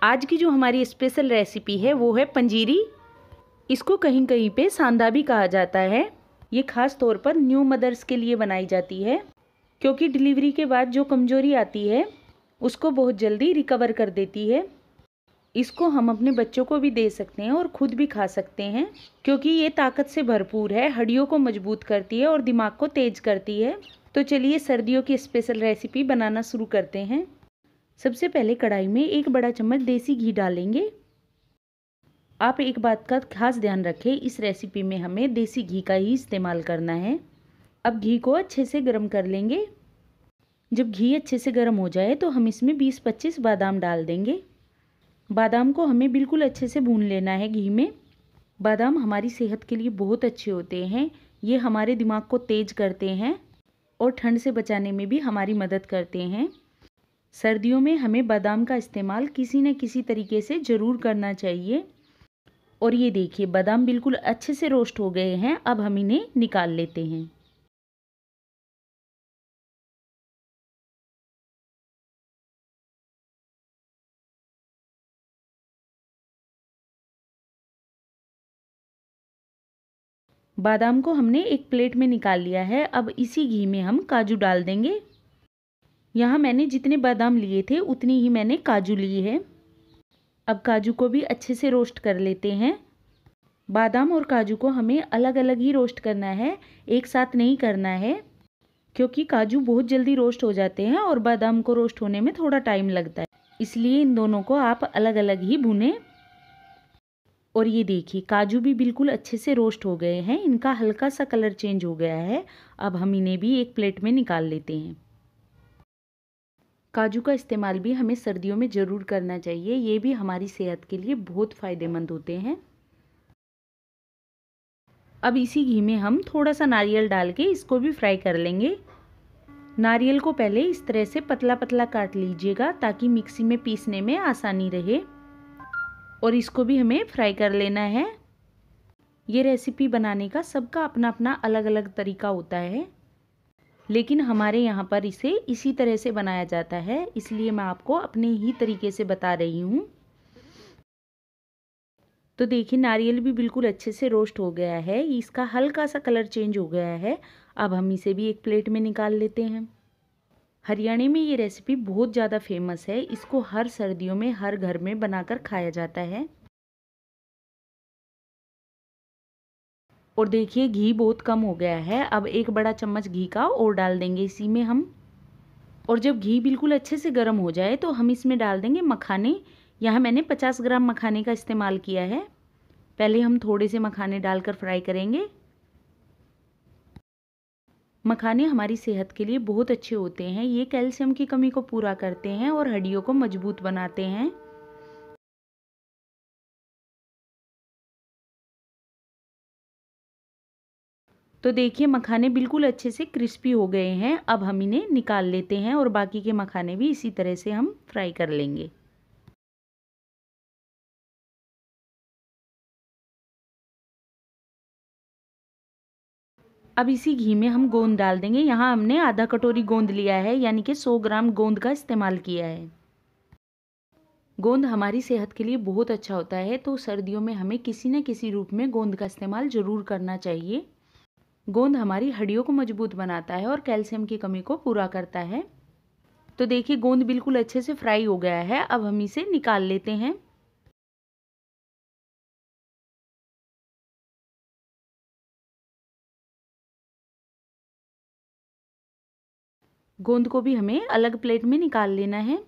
आज की जो हमारी स्पेशल रेसिपी है वो है पंजीरी। इसको कहीं कहीं पे सांदा भी कहा जाता है। ये खास तौर पर न्यू मदर्स के लिए बनाई जाती है, क्योंकि डिलीवरी के बाद जो कमजोरी आती है उसको बहुत जल्दी रिकवर कर देती है। इसको हम अपने बच्चों को भी दे सकते हैं और ख़ुद भी खा सकते हैं, क्योंकि ये ताकत से भरपूर है, हड्डियों को मजबूत करती है और दिमाग को तेज करती है। तो चलिए सर्दियों की स्पेशल रेसिपी बनाना शुरू करते हैं। सबसे पहले कढ़ाई में 1 बड़ा चम्मच देसी घी डालेंगे। आप एक बात का खास ध्यान रखें, इस रेसिपी में हमें देसी घी का ही इस्तेमाल करना है। अब घी को अच्छे से गर्म कर लेंगे। जब घी अच्छे से गर्म हो जाए तो हम इसमें 20-25 बादाम डाल देंगे। बादाम को हमें बिल्कुल अच्छे से भून लेना है घी में। बादाम हमारी सेहत के लिए बहुत अच्छे होते हैं। ये हमारे दिमाग को तेज करते हैं और ठंड से बचाने में भी हमारी मदद करते हैं। सर्दियों में हमें बादाम का इस्तेमाल किसी न किसी तरीके से ज़रूर करना चाहिए। और ये देखिए बादाम बिल्कुल अच्छे से रोस्ट हो गए हैं। अब हम इन्हें निकाल लेते हैं। बादाम को हमने एक प्लेट में निकाल लिया है। अब इसी घी में हम काजू डाल देंगे। यहाँ मैंने जितने बादाम लिए थे उतनी ही मैंने काजू ली है। अब काजू को भी अच्छे से रोस्ट कर लेते हैं। बादाम और काजू को हमें अलग अलग ही रोस्ट करना है, एक साथ नहीं करना है, क्योंकि काजू बहुत जल्दी रोस्ट हो जाते हैं और बादाम को रोस्ट होने में थोड़ा टाइम लगता है। इसलिए इन दोनों को आप अलग अलग ही भुनें। और ये देखिए काजू भी बिल्कुल अच्छे से रोस्ट हो गए हैं, इनका हल्का सा कलर चेंज हो गया है। अब हम इन्हें भी एक प्लेट में निकाल लेते हैं। काजू का इस्तेमाल भी हमें सर्दियों में ज़रूर करना चाहिए, ये भी हमारी सेहत के लिए बहुत फ़ायदेमंद होते हैं। अब इसी घी में हम थोड़ा सा नारियल डाल के इसको भी फ्राई कर लेंगे। नारियल को पहले इस तरह से पतला पतला काट लीजिएगा ताकि मिक्सी में पीसने में आसानी रहे। और इसको भी हमें फ्राई कर लेना है। ये रेसिपी बनाने का सबका अपना अपना अलग अलग तरीका होता है, लेकिन हमारे यहाँ पर इसे इसी तरह से बनाया जाता है, इसलिए मैं आपको अपने ही तरीके से बता रही हूँ। तो देखिए नारियल भी बिल्कुल अच्छे से रोस्ट हो गया है, इसका हल्का सा कलर चेंज हो गया है। अब हम इसे भी एक प्लेट में निकाल लेते हैं। हरियाणा में ये रेसिपी बहुत ज़्यादा फेमस है, इसको हर सर्दियों में हर घर में बनाकर खाया जाता है। और देखिए घी बहुत कम हो गया है। अब 1 बड़ा चम्मच घी का और डाल देंगे इसी में हम। और जब घी बिल्कुल अच्छे से गर्म हो जाए तो हम इसमें डाल देंगे मखाने। यहाँ मैंने 50 ग्राम मखाने का इस्तेमाल किया है। पहले हम थोड़े से मखाने डालकर फ्राई करेंगे। मखाने हमारी सेहत के लिए बहुत अच्छे होते हैं, ये कैल्शियम की कमी को पूरा करते हैं और हड्डियों को मजबूत बनाते हैं। तो देखिए मखाने बिल्कुल अच्छे से क्रिस्पी हो गए हैं। अब हम इन्हें निकाल लेते हैं और बाकी के मखाने भी इसी तरह से हम फ्राई कर लेंगे। अब इसी घी में हम गोंद डाल देंगे। यहाँ हमने आधा कटोरी गोंद लिया है, यानी कि 100 ग्राम गोंद का इस्तेमाल किया है। गोंद हमारी सेहत के लिए बहुत अच्छा होता है, तो सर्दियों में हमें किसी न किसी रूप में गोंद का इस्तेमाल ज़रूर करना चाहिए। गोंद हमारी हड्डियों को मजबूत बनाता है और कैल्शियम की कमी को पूरा करता है। तो देखिए गोंद बिल्कुल अच्छे से फ्राई हो गया है। अब हम इसे निकाल लेते हैं। गोंद को भी हमें अलग प्लेट में निकाल लेना है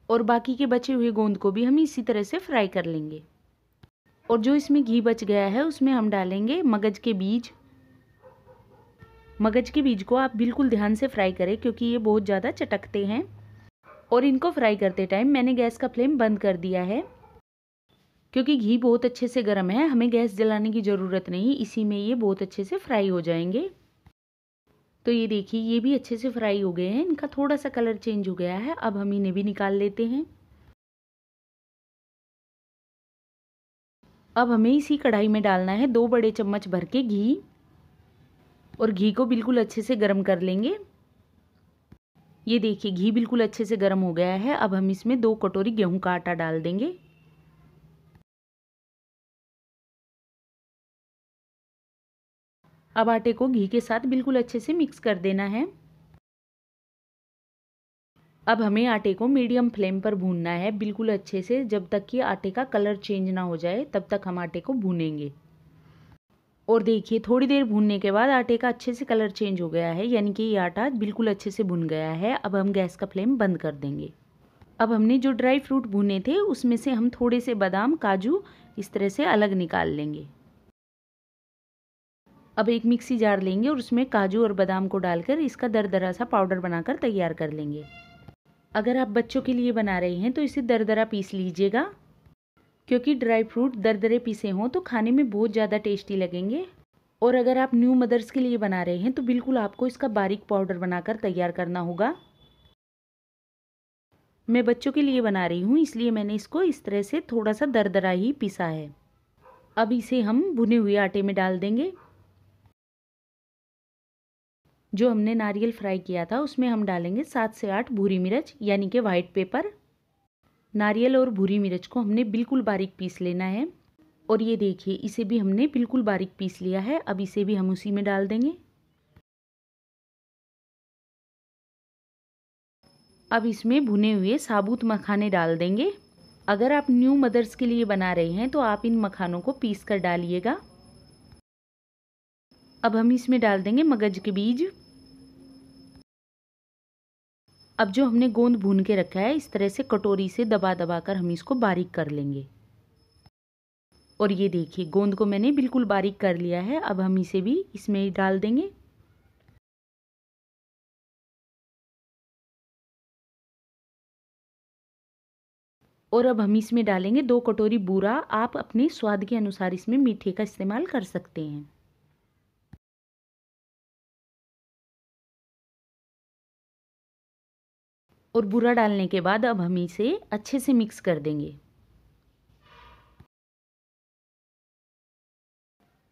और बाकी के बचे हुए गोंद को भी हम इसी तरह से फ्राई कर लेंगे। और जो इसमें घी बच गया है उसमें हम डालेंगे मगज के बीज। मगज के बीज को आप बिल्कुल ध्यान से फ्राई करें, क्योंकि ये बहुत ज़्यादा चटकते हैं। और इनको फ्राई करते टाइम मैंने गैस का फ्लेम बंद कर दिया है, क्योंकि घी बहुत अच्छे से गर्म है, हमें गैस जलाने की ज़रूरत नहीं, इसी में ये बहुत अच्छे से फ्राई हो जाएंगे। तो ये देखिए ये भी अच्छे से फ्राई हो गए हैं, इनका थोड़ा सा कलर चेंज हो गया है। अब हम इन्हें भी निकाल लेते हैं। अब हमें इसी कढ़ाई में डालना है 2 बड़े चम्मच भर के घी। और घी को बिल्कुल अच्छे से गर्म कर लेंगे। ये देखिए घी बिल्कुल अच्छे से गर्म हो गया है। अब हम इसमें 2 कटोरी गेहूं का आटा डाल देंगे। अब आटे को घी के साथ बिल्कुल अच्छे से मिक्स कर देना है। अब हमें आटे को मीडियम फ्लेम पर भूनना है बिल्कुल अच्छे से, जब तक कि आटे का कलर चेंज ना हो जाए तब तक हम आटे को भूनेंगे। और देखिए थोड़ी देर भूनने के बाद आटे का अच्छे से कलर चेंज हो गया है, यानी कि ये आटा बिल्कुल अच्छे से भुन गया है। अब हम गैस का फ्लेम बंद कर देंगे। अब हमने जो ड्राई फ्रूट भुने थे उसमें से हम थोड़े से बादाम, काजू इस तरह से अलग निकाल लेंगे। अब एक मिक्सी जार लेंगे और उसमें काजू और बादाम को डालकर इसका दरदरा सा पाउडर बनाकर तैयार कर लेंगे। अगर आप बच्चों के लिए बना रहे हैं तो इसे दरदरा पीस लीजिएगा, क्योंकि ड्राई फ्रूट दरदरे पीसे हों तो खाने में बहुत ज़्यादा टेस्टी लगेंगे। और अगर आप न्यू मदर्स के लिए बना रहे हैं तो बिल्कुल आपको इसका बारीक पाउडर बनाकर तैयार करना होगा। मैं बच्चों के लिए बना रही हूँ, इसलिए मैंने इसको इस तरह से थोड़ा सा दरदरा ही पीसा है। अब इसे हम भुने हुए आटे में डाल देंगे। जो हमने नारियल फ्राई किया था उसमें हम डालेंगे 7 से 8 भूरी मिर्च, यानी कि वाइट पेपर। नारियल और भूरी मिर्च को हमने बिल्कुल बारीक पीस लेना है। और ये देखिए इसे भी हमने बिल्कुल बारीक पीस लिया है। अब इसे भी हम उसी में डाल देंगे। अब इसमें भुने हुए साबुत मखाने डाल देंगे। अगर आप न्यू मदर्स के लिए बना रहे हैं तो आप इन मखानों को पीस कर डालिएगा। अब हम इसमें डाल देंगे मगज के बीज। अब जो हमने गोंद भून के रखा है इस तरह से कटोरी से दबा दबा कर हम इसको बारीक कर लेंगे। और ये देखिए गोंद को मैंने बिल्कुल बारीक कर लिया है। अब हम इसे भी इसमें डाल देंगे। और अब हम इसमें डालेंगे 2 कटोरी बूरा। आप अपने स्वाद के अनुसार इसमें मीठे का इस्तेमाल कर सकते हैं। और बूरा डालने के बाद अब हम इसे अच्छे से मिक्स कर देंगे।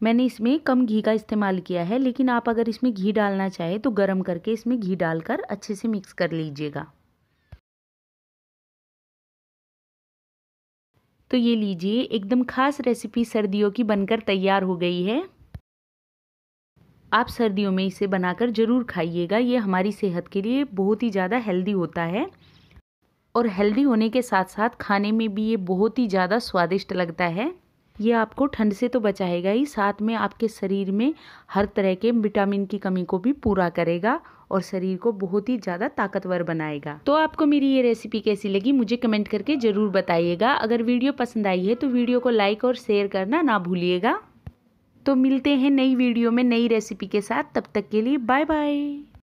मैंने इसमें कम घी का इस्तेमाल किया है, लेकिन आप अगर इसमें घी डालना चाहें तो गरम करके इसमें घी डालकर अच्छे से मिक्स कर लीजिएगा। तो ये लीजिए एकदम खास रेसिपी सर्दियों की बनकर तैयार हो गई है। आप सर्दियों में इसे बनाकर ज़रूर खाइएगा। ये हमारी सेहत के लिए बहुत ही ज़्यादा हेल्दी होता है। और हेल्दी होने के साथ साथ खाने में भी ये बहुत ही ज़्यादा स्वादिष्ट लगता है। ये आपको ठंड से तो बचाएगा ही, साथ में आपके शरीर में हर तरह के विटामिन की कमी को भी पूरा करेगा और शरीर को बहुत ही ज़्यादा ताकतवर बनाएगा। तो आपको मेरी ये रेसिपी कैसी लगी मुझे कमेंट करके ज़रूर बताइएगा। अगर वीडियो पसंद आई है तो वीडियो को लाइक और शेयर करना ना भूलिएगा। तो मिलते हैं नई वीडियो में नई रेसिपी के साथ। तब तक के लिए बाय बाय।